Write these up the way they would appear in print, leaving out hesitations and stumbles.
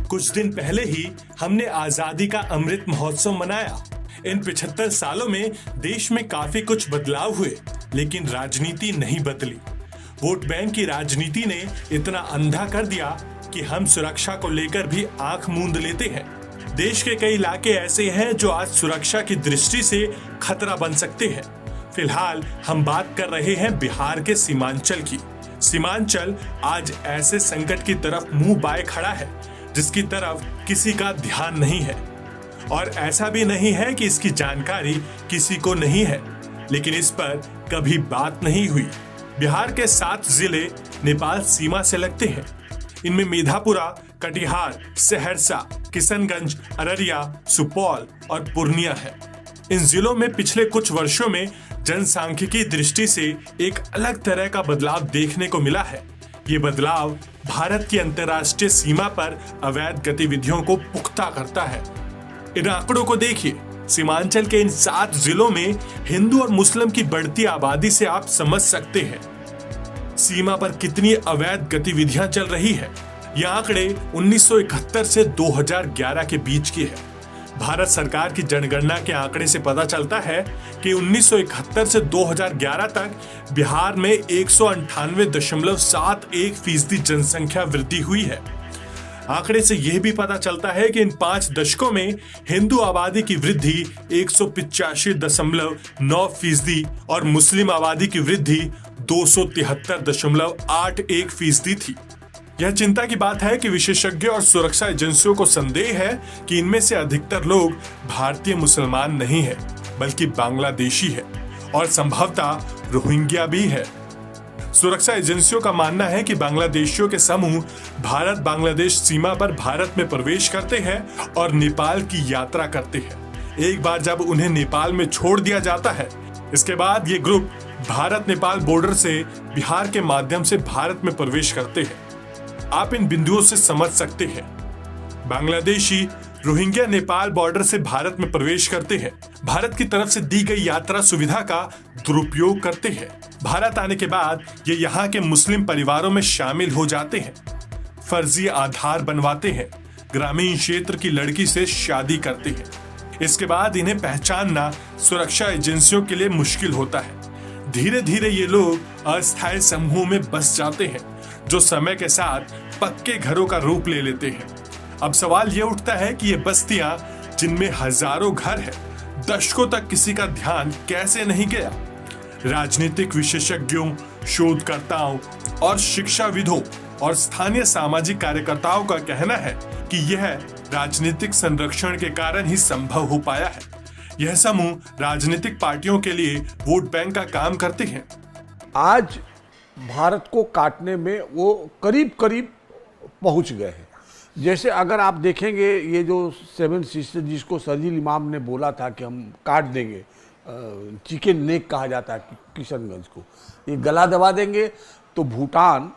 कुछ दिन पहले ही हमने आजादी का अमृत महोत्सव मनाया। इन 75 सालों में देश में काफी कुछ बदलाव हुए, लेकिन राजनीति नहीं बदली। वोट बैंक की राजनीति ने इतना अंधा कर दिया कि हम सुरक्षा को लेकर भी आंख मूंद लेते हैं। देश के कई इलाके ऐसे हैं जो आज सुरक्षा की दृष्टि से खतरा बन सकते हैं। फिलहाल हम बात कर रहे हैं बिहार के सीमांचल की। सीमांचल आज ऐसे संकट की तरफ मुंह बाए खड़ा है जिसकी तरफ किसी का ध्यान नहीं है, और ऐसा भी नहीं है कि इसकी जानकारी किसी को नहीं है, लेकिन इस पर कभी बात नहीं हुई। बिहार के 7 जिले नेपाल सीमा से लगते हैं। इनमें मेधापुरा, कटिहार, सहरसा, किशनगंज, अररिया, सुपौल और पूर्णिया है। इन जिलों में पिछले कुछ वर्षों में जनसांख्यिकी दृष्टि से एक अलग तरह का बदलाव देखने को मिला है। ये बदलाव भारत की अंतर्राष्ट्रीय सीमा पर अवैध गतिविधियों को पुख्ता करता है। इन आंकड़ों को देखिए। सीमांचल के इन 7 जिलों में हिंदू और मुस्लिम की बढ़ती आबादी से आप समझ सकते हैं सीमा पर कितनी अवैध गतिविधियां चल रही है। ये आंकड़े 1971 से 2011 के बीच की है। भारत सरकार की जनगणना के आंकड़े से पता चलता है कि 1971 से 2011 तक बिहार में 198.71% जनसंख्या वृद्धि हुई है। आंकड़े से यह भी पता चलता है कि इन 5 दशकों में हिंदू आबादी की वृद्धि 185.9% और मुस्लिम आबादी की वृद्धि 273.81% थी। यह चिंता की बात है कि विशेषज्ञों और सुरक्षा एजेंसियों को संदेह है कि इनमें से अधिकतर लोग भारतीय मुसलमान नहीं है, बल्कि बांग्लादेशी है और संभवतः रोहिंग्या भी है। सुरक्षा एजेंसियों का मानना है कि बांग्लादेशियों के समूह भारत बांग्लादेश सीमा पर भारत में प्रवेश करते हैं और नेपाल की यात्रा करते हैं। एक बार जब उन्हें नेपाल में छोड़ दिया जाता है, इसके बाद ये ग्रुप भारत नेपाल बॉर्डर से बिहार के माध्यम से भारत में प्रवेश करते हैं। आप इन बिंदुओं से समझ सकते हैं। बांग्लादेशी रोहिंग्या नेपाल बॉर्डर से भारत में प्रवेश करते हैं, भारत की तरफ से दी गई यात्रा सुविधा का दुरुपयोग करते हैं। भारत आने के बाद ये यहाँ के मुस्लिम परिवारों में शामिल हो जाते हैं, फर्जी आधार बनवाते हैं, ग्रामीण क्षेत्र की लड़की से शादी करते हैं। इसके बाद इन्हें पहचानना सुरक्षा एजेंसियों के लिए मुश्किल होता है। धीरे धीरे ये लोग अस्थायी समूहों में बस जाते हैं, जो समय के साथ पक्के घरों का रूप ले लेते हैं। अब सवाल ये उठता है कि ये बस्तियां, जिनमें हजारों घर हैं, दशकों तक किसी का ध्यान कैसे नहीं गया। राजनीतिक विशेषज्ञों, शोधकर्ताओं और शिक्षाविदों और स्थानीय सामाजिक कार्यकर्ताओं का कहना है कि यह राजनीतिक संरक्षण के कारण ही संभव हो पाया है। यह समूह राजनीतिक पार्टियों के लिए वोट बैंक का काम करते हैं। आज भारत को काटने में वो करीब करीब पहुंच गए हैं। जैसे अगर आप देखेंगे, ये जो 7 सिस्टर जिसको सरजील इमाम ने बोला था कि हम काट देंगे, चिकन नेक कहा जाता है किशनगंज को, ये गला दबा देंगे तो भूटान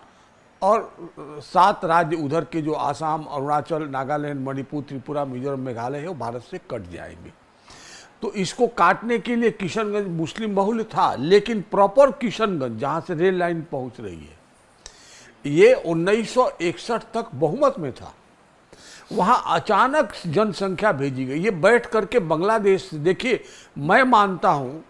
और 7 राज्य उधर के जो आसाम, अरुणाचल, नागालैंड, मणिपुर, त्रिपुरा, मिजोरम, मेघालय है, वो भारत से कट जाएंगे। तो इसको काटने के लिए किशनगंज मुस्लिम बहुल था, लेकिन प्रॉपर किशनगंज जहाँ से रेल लाइन पहुँच रही है, ये 1961 तक बहुमत में था। वहाँ अचानक जनसंख्या भेजी गई। ये बैठ करके बांग्लादेश, देखिए मैं मानता हूँ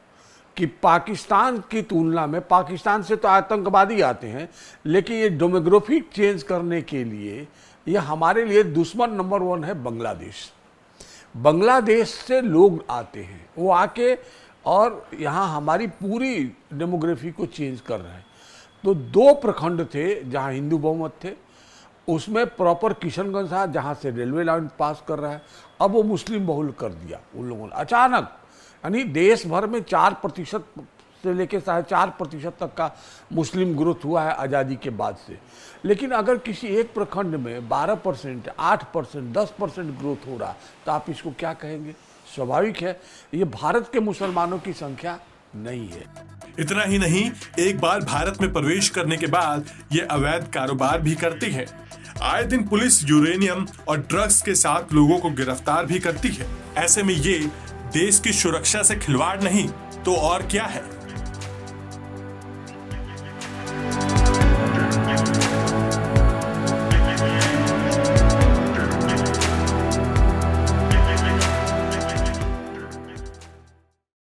कि पाकिस्तान की तुलना में, पाकिस्तान से तो आतंकवादी आते हैं, लेकिन ये डेमोग्राफिक चेंज करने के लिए ये हमारे लिए दुश्मन नंबर 1 है बांग्लादेश। बांग्लादेश से लोग आते हैं, वो आके और यहाँ हमारी पूरी डेमोग्राफी को चेंज कर रहे हैं। तो 2 प्रखंड थे जहाँ हिंदू बहुमत थे, उसमें प्रॉपर किशनगंज था जहाँ से रेलवे लाइन पास कर रहा है। अब वो मुस्लिम बहुल कर दिया उन लोगों ने अचानक। यानी देश भर में 4% से लेकर 4.5% तक का मुस्लिम ग्रोथ हुआ है आज़ादी के बाद से। लेकिन अगर किसी एक प्रखंड में 12%, 8%, 10% ग्रोथ हो रहा, तो आप इसको क्या कहेंगे? स्वाभाविक है, ये भारत के मुसलमानों की संख्या नहीं है। इतना ही नहीं, एक बार भारत में प्रवेश करने के बाद ये अवैध कारोबार भी करती है। आए दिन पुलिस यूरेनियम और ड्रग्स के साथ लोगों को गिरफ्तार भी करती है। ऐसे में ये देश की सुरक्षा से खिलवाड़ नहीं तो और क्या है।